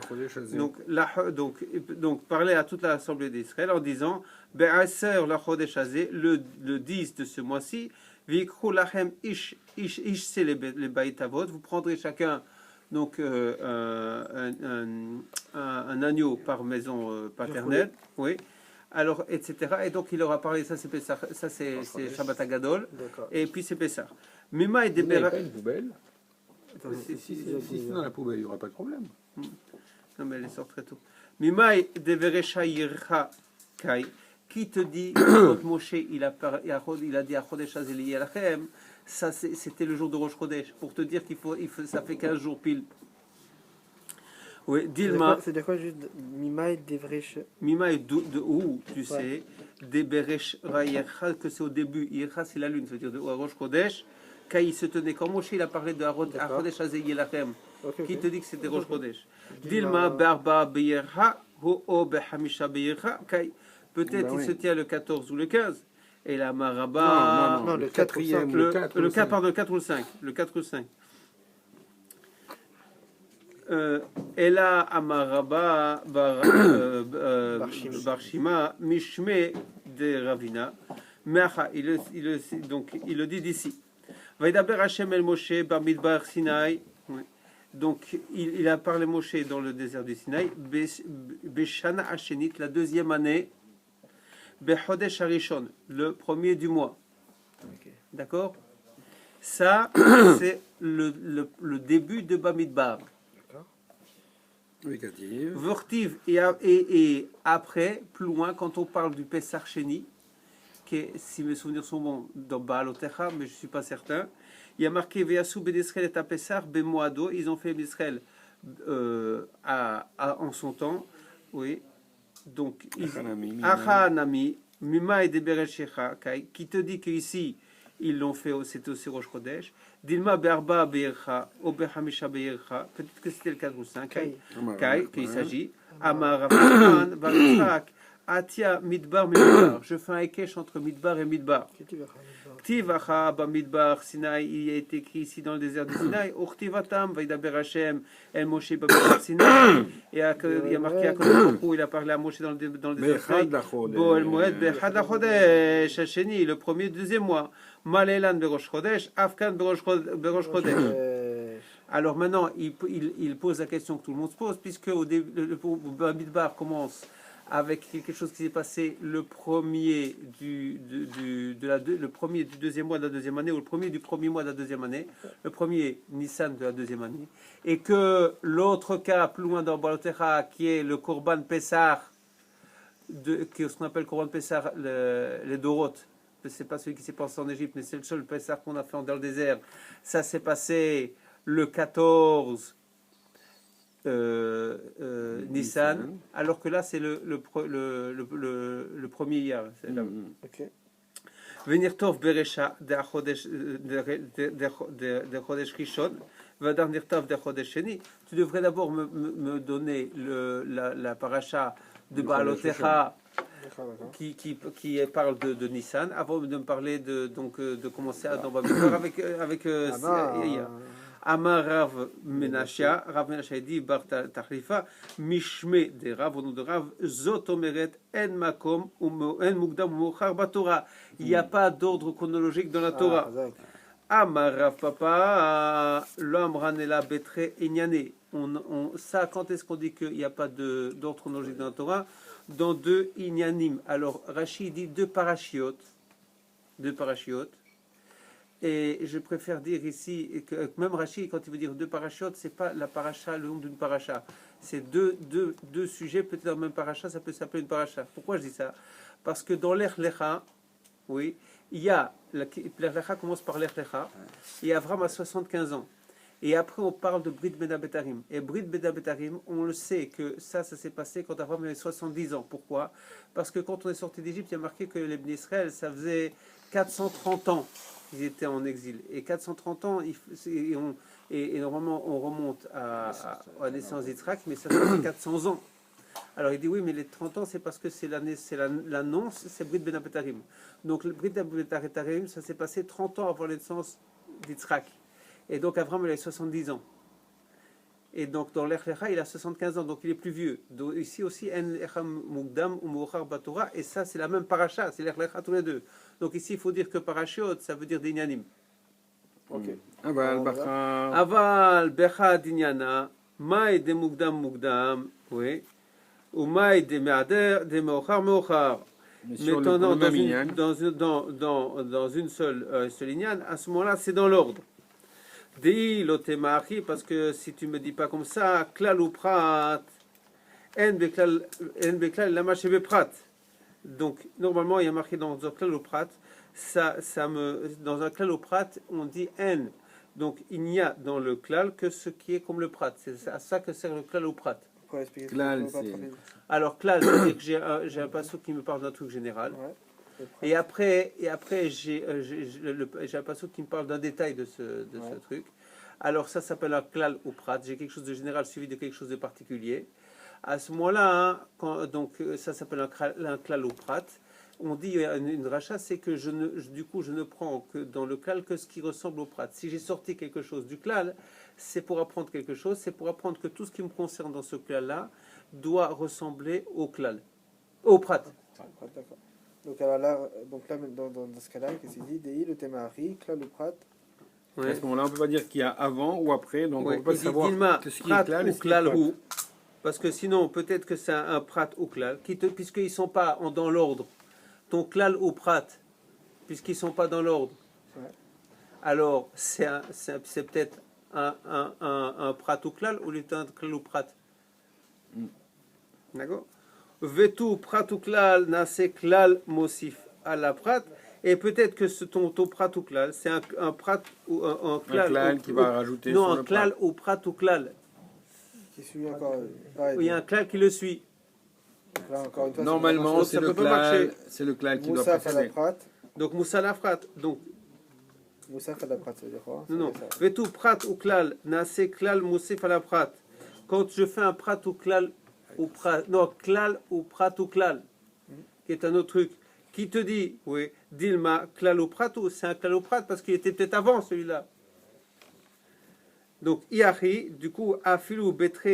Donc parler à toute l'assemblée d'Israël en disant Be'aser la Chodesh Hazé, le 10 de ce mois-ci. Vikhu lachem ish c'est les baïtavot. Vous prendrez chacun donc un agneau par maison paternelle, oui. Alors etc. Et donc il leur a parlé. Ça c'est Pessah, ça c'est Shabbat Hagadol. Et puis c'est Pessah. Mima et Vous n'avez pas une poubelle? Si c'est dans la poubelle, il n'y aura pas de problème. Non mais elle sort très tôt. Mima et Deveresha Yircha Kai. qui te dit quand Moshe il a dit à Chodesh Hazeli Yalachem, ça c'était le jour de Rosh Chodesh, pour te dire ça fait 15 jours pile. Oui, Dilma. C'est-à-dire quoi juste Mima et Devresh? Mima est de où, tu sais, des Beresh Rayercha, que c'est au début, Yercha c'est la lune, c'est-à-dire de Rosh Chodesh, quand il se tenait, quand Moshe il a parlé de Chodesh Hazeli Yalachem, qui te dit que c'était Rosh Chodesh. Dilma Barba Beyercha, Ho Behamisha Beyercha, peut-être il se tient le 14 ou le 15. Et la Maraba. Non, le 4 ou le 5. Le 4, pardon, le 4 ou le 5. Le 4 ou le 5. Ela Amaraba Barshima Mishme de Ravina. Mecha, donc il le dit d'ici. Vaidaber Hashem el Moshe Bar Midbar Sinai. Donc il a parlé Moshe dans le désert du Sinaï. Beshana Hashenit, la deuxième année. Bechodesh Harishon, le premier du mois. Okay. D'accord? Ça, c'est le début de Bamidbar. Vortiv, et après, plus loin, quand on parle du Pessah Sheni, qui est, si mes souvenirs sont bons, dans Baal Otecha, mais je ne suis pas certain, il y a marqué Veyasu Bedesrel et Pessah Bemoado, ils ont fait Bedesrel en son temps, oui. Donc, Achanami, Mima et Debereshecha, qui te dit qu'ici, ils l'ont fait, c'était aussi Rosh Chodesh. Dilma Berba Beircha, Obehamisha Beircha, peut-être que c'était le 4 ou 5, qu'il s'agit. Amar Rafman, Baruchak, Atia Midbar, Midbar. Je fais un ékesh entre Midbar et Midbar. Tivacha Bamidbar Sinaï, il a été écrit ici dans le désert du Sinaï. Urtivatam, Vaidaber Hashem, El Moshe Bamidbar Sinaï. Et il y a marqué à Kodesh, il a parlé à Moshe dans le désert Sinaï. Bo El Moed Bechad Chodesh, Hasheni, le premier, deuxième mois. Malélan Berosh Chodesh, Afkan Berosh Chodesh. Alors maintenant, il pose la question que tout le monde se pose, puisque au début, le Bamidbar commence avec quelque chose qui s'est passé le premier du deuxième mois de la deuxième année, ou le premier du premier mois de la deuxième année, le premier Nissan de la deuxième année, et que l'autre cas, plus loin dans Balotera, qui est le Korban Pessah, ce qu'on appelle Korban Pessah, les Dorot, c'est pas celui qui s'est passé en Égypte, mais c'est le seul Pessah qu'on a fait dans le désert, ça s'est passé le 14 Nissan, alors que là c'est le premier hier. Venir Tov Beresha de Chodesh Rishon, Vadar Nirtav de Chodesh Sheni. Tu devrais d'abord me donner la paracha de Baal Otecha qui parle de Nissan, avant de me parler de commencer à Bamidbar avec Amar Rav Menachia, Rav Menachia dit Bar Tachlifa, Mishme de Rav, au nom de Rav, Zot Omeret, En Makom, En Mugdam, Mochar Batora. Il n'y a pas d'ordre chronologique dans la Torah. Amar Rav Papa, L'Amranela Betre Inyane. Ça, quand est-ce qu'on dit qu'il n'y a pas d'ordre chronologique dans la Torah? Dans deux Inyanim. Alors, Rashi dit deux parachiotes. Et je préfère dire ici que même Rashi, quand il veut dire deux parachutes, c'est pas la paracha, le nom d'une paracha. C'est deux sujets, peut-être dans le même paracha, ça peut s'appeler une paracha. Pourquoi je dis ça? Parce que dans l'Ech Lecha, oui, il y a, l'Ech Lecha commence par l'Ech Lecha, et Avram a 75 ans. Et après, on parle de Brit Ben Abetarim. Et Brit Ben Abetarim, on le sait que ça s'est passé quand Avram avait 70 ans. Pourquoi? Parce que quand on est sorti d'Égypte, il y a marqué que les Bnei Israël, ça faisait 430 ans qu'ils étaient en exil. Et 430 ans, et normalement, on remonte à la naissance d'Yitzhak, mais ça fait 400 ans. Alors il dit oui, mais les 30 ans, c'est parce que c'est l'annonce, c'est Brit Ben Abetarim. Donc le Brit Ben Abetarim, ça s'est passé 30 ans avant la naissance d'Yitzhak. Et donc Avram, il a 70 ans. Et donc dans l'Ech Lecha, il a 75 ans, donc il est plus vieux. Donc, ici aussi, En Echam Mugdam ou Mochar Batora, et ça c'est la même paracha, c'est l'Ech Lecha tous les deux. Donc ici, il faut dire que parachot, ça veut dire d'inyanim. Ok. Aval Becha Dinyana, Maï de Mugdam, oui, ou Maï de Meader, de Mochar Mochar. Maintenant, dans une seule inyan, à ce moment-là, c'est dans l'ordre. Dei lotemari, parce que si tu me dis pas comme ça, klal ou prat, en beklal lama shebe prat. Donc, normalement, il y a marqué dans un klal ou prat, dans un klal ou prat, on dit n. Donc, il n'y a dans le klal que ce qui est comme le prat. C'est à ça que sert le klal ou prat. Pour expliquer Klal, ce qu'on c'est- va parler. Alors, klal, c'est-à-dire que j'ai un passage qui me parle d'un truc général. Ouais. Et après j'ai un passage qui me parle d'un détail de ce truc. Alors, ça s'appelle un klal ou prat. J'ai quelque chose de général suivi de quelque chose de particulier. À ce moment-là, donc ça s'appelle un klal ou prat. On dit une racha, c'est que du coup je ne prends que dans le klal que ce qui ressemble au prat. Si j'ai sorti quelque chose du klal, c'est pour apprendre quelque chose, c'est pour apprendre que tout ce qui me concerne dans ce klal-là doit ressembler au klal, au prat. Ouais, d'accord. Donc, alors là, dans ce cas-là, qu'est-ce qu'il dit Dei, le Temahari, Klal ou Prat. Ouais. À ce moment-là, on ne peut pas dire qu'il y a avant ou après, donc Ouais, on ne peut il pas dit savoir Dilma, ce qui prat est klal et ou ce qui est klal prat. ou. Parce que sinon, peut-être que c'est un prat ou klal, puisqu'ils ne sont pas dans l'ordre. Ton klal ou prat, puisqu'ils ne sont pas dans l'ordre. Ouais. Alors, c'est peut-être un prat ou klal ou un klal ou prat. D'accord. Vetu prat ou klal nase klal mosif à la prat. Et peut-être que ton prat ou klal, c'est un prat ou un klal. Un klal qui va rajouter non, sur un le klal prat. ou prat ou klal. Qui suit encore. Pareil, Il y a un klal qui le suit. donc là, encore une fois, Normalement, Donc, c'est ça le peut pas marcher. klal, c'est le klal qui doit Moussaf à la précéder. Prat. Donc Moussa la frat. Donc, Moussaf à la Prat, ça veut dire quoi non, non. Ça veut dire ça. Vetu prat ou klal nase klal mosif à la prat. Quand je fais un prat ou klal ou prat, non, klal ou prat ou klal, qui est un autre truc, qui te dit, oui, Dilma, klal ou prat, ou c'est un klal ou prat parce qu'il était peut-être avant celui-là. Donc, Iachi, du coup, Afilu betre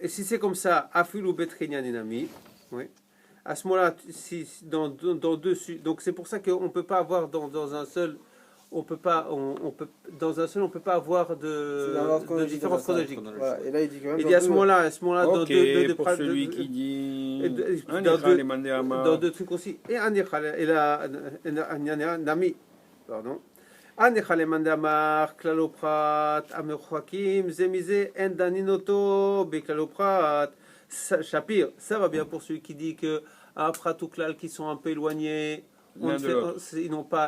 et si c'est comme ça, Afilu betre nami, oui. À ce moment-là, si, dans deux, donc c'est pour ça qu'on ne peut pas avoir dans un seul. On peut pas, dans un seul, on peut pas avoir C'est dans de l'ordre chronologique, différence dans un sens. chronologique. Voilà. Et là, il dit quand même. Il dans dit à deux- ce moment-là, dans Ok, deux pour prat- celui de- qui dit dans Anicha deux- les mandéama. dans deux trucs aussi. Et Anichal, et la Nami, pardon. Anichal mandamar, klaloprat, amechoakim, zemize, endaninoto, beklaloprat. Shapir, ça va bien pour celui qui dit que un prat ou klal qui sont un peu éloignés. L'un de l'autre.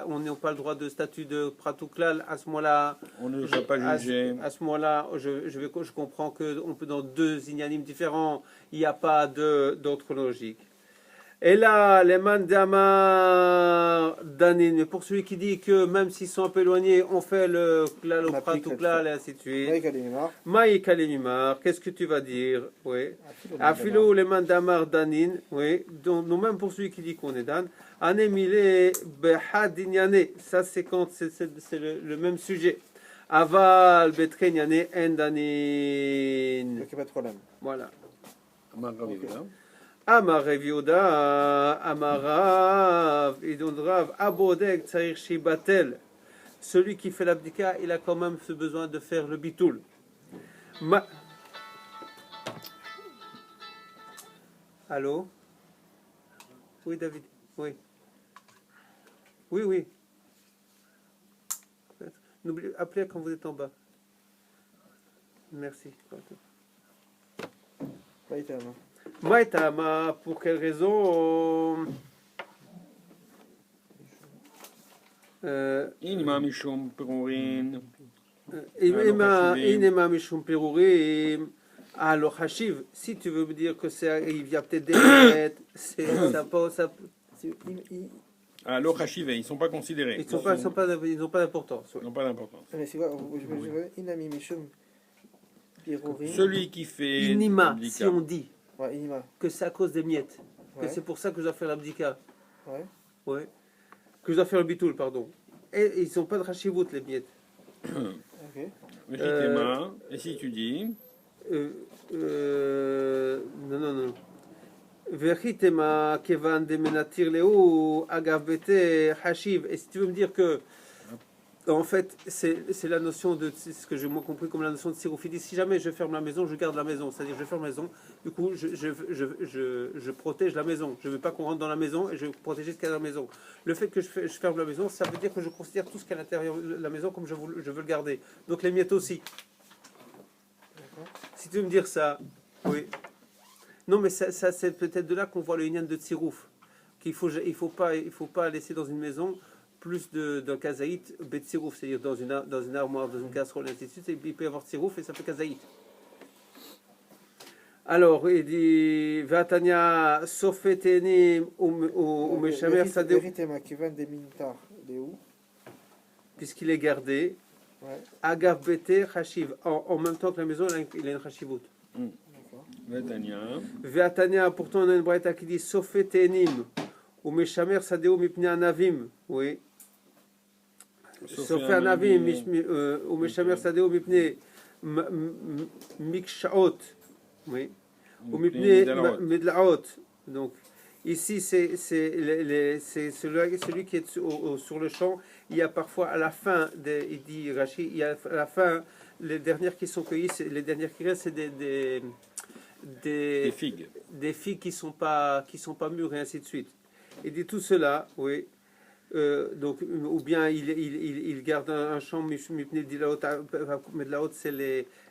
On n'a pas le droit de statut de prat ou klal. À ce moment-là, On ne va pas juger. à ce moment-là, je comprends qu'on peut dans deux ignanimes différents, il n'y a pas d'ordre logique. Et là, les mandamar danin, mais pour celui qui dit que même s'ils sont un peu éloignés, on fait le klal au On prat applique ou le klal et ainsi de Ouais, suite. Kalimimar. Maïk alimimar, qu'est-ce que tu vas dire? Oui. Afilo, Afilo les mandamar danin, oui. Donc, nous même pour celui qui dit qu'on est dan, anemile behadinyane, ça c'est quand c'est le même sujet. Aval betrenyane endanin. Donc, il n'y a pas de problème. Voilà. Marravida. Amar Rav Yehuda, Amarav, Idondrav, Abodek, Tsarir Shibatel. Celui qui fait l'abdika, il a quand même ce besoin de faire le bitoul. Allô? Oui, David. Oui. Oui, oui. N'oubliez, appelez quand vous êtes en bas. Merci. Pas été avant. Maïtama, pour quelle raison? Inima mishum perurin. Inema mishum perurim. Alors, Hashiv, si tu veux me dire que il y a peut-être des bêtes, ça pas, ça, Ah, l'ochashive, ils ne sont pas considérés. ils n'ont pas d'importance. Ils n'ont pas d'importance. Mais c'est quoi Inami Mishum Pirurim. Celui qui fait Inima, l'abdika. si on dit Ouais, Inima. que c'est à cause des miettes, que Ouais. c'est pour ça que je dois faire l'abdika, Ouais. ouais, que je dois faire le bitoul, pardon. Et ils n'ont pas de Hashivut, les miettes. Ok. Veshitema, et si tu dis, Non. Vechitema kevan de menatir leu agav bete hashiv. Et si tu veux me dire que, en fait, c'est la notion de, c'est ce que j'ai moi compris comme la notion de sirophidie. Si jamais je ferme la maison, je garde la maison. C'est-à-dire, je ferme la maison. Du coup, je protège la maison. Je ne veux pas qu'on rentre dans la maison et je veux protéger ce qu'il y a dans la maison. Le fait que je ferme la maison, ça veut dire que je considère tout ce qu'il y a à l'intérieur de la maison comme je veux le garder. Donc les miettes aussi. Si tu veux me dire ça, oui. Non, mais ça c'est peut-être de là qu'on voit le Inyan de Tsirouf. Il faut pas laisser dans une maison plus d'un kazaït betzirouf, c'est-à-dire dans une armoire, dans une casserole, et ainsi de suite, et puis il peut y avoir tsirouf et ça fait kazaït. Alors, il dit Vatania Sofetenim ou Meshamer Sadeu. Puisqu'il est gardé, Agav Bete Chashiv, en même temps que la maison, il a une Chashivut. Vatania, pourtant on a une braïta qui dit Sofetenim ou Meshamer Sadeu Mipne Anavim. Oui. Sofé Anavim ou Meshamer Sadeu Mipne Mikshaot. Oui. Ou Midlaot. Donc, ici, c'est celui qui est sur le champ. Il y a parfois à la fin, il dit Rachid, il y a à la fin, les dernières qui sont cueillies, les dernières qui restent, c'est des figues. Des figues qui sont pas mûres et ainsi de suite. Il dit tout cela, oui. Donc, ou bien il garde un champ, mais de la haute, c'est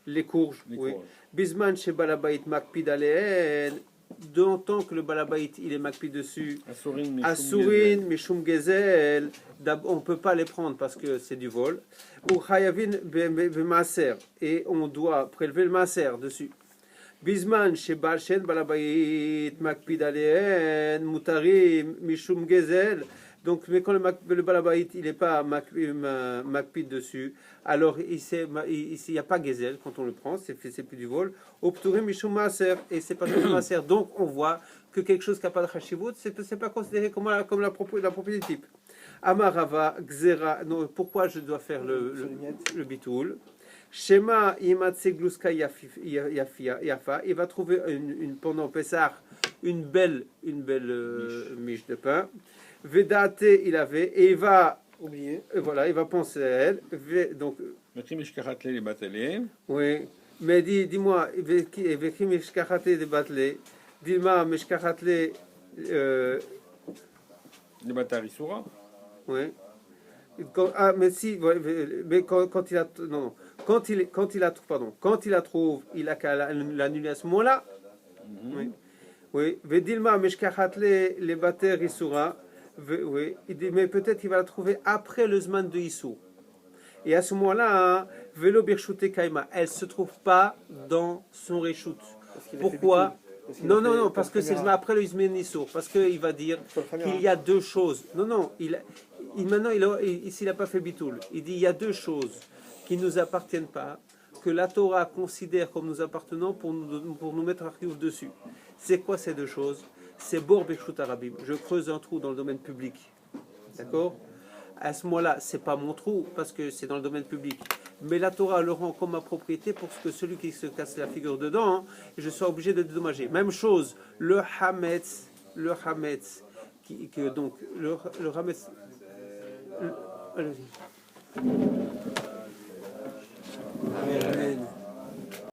les courges. Oui. Bisman chez Balabait Makpid Aleen, d'autant que le Balabait il est Makpid dessus. Asurin, Mishum Gezel, on ne peut pas les prendre parce que c'est du vol. Ou Chayavin Bemaser, et on doit prélever le Maser dessus. Bisman chez Balchen Balabait Makpid Aleen, Mutarim, Mishum Gezel. Donc, mais quand le balabait, il n'est pas makpid dessus, alors il n'y a pas gezel quand on le prend, c'est plus du vol. Opturim mishum maaser, et c'est pas du maaser. Donc, on voit que quelque chose qui n'a pas de chashivut, c'est pas considéré comme la propriété type. Amarava, gzera, non, pourquoi je dois faire le bitoul? Shema imatse gluska yafa, il va trouver pendant Pessah une belle miche de pain. Vedate, il avait, et il va oublier, voilà, il va penser à elle. Donc, oui, mais dis-moi, dis-moi, le batarisura. Oui. Mais si, mais quand il a, non, quand il la trouve, il a qu'à l'annuler à ce moment-là. Oui. Oui. Vedilma, meshkachatle, les batarisura. Oui, il dit, mais peut-être qu'il va la trouver après le Zman de Issou. Et à ce moment-là, Velo Birchute Kaima, elle ne se trouve pas dans son Réchout. Pourquoi? Non, parce que c'est après le Zman Issou. Parce qu'il va dire qu'il y a deux choses. Non, maintenant, s'il n'a pas fait Bitoul, il dit il y a deux choses qui ne nous appartiennent pas, que la Torah considère comme nous appartenant pour nous mettre un riouf dessus. C'est quoi ces deux choses? C'est Bor Bechut Arabim. Je creuse un trou dans le domaine public. D'accord? À ce moment-là, c'est pas mon trou parce que c'est dans le domaine public. Mais la Torah le rend comme ma propriété pour que celui qui se casse la figure dedans, je sois obligé de dédommager. Même chose, le Hametz, donc le Hametz. Allez-y.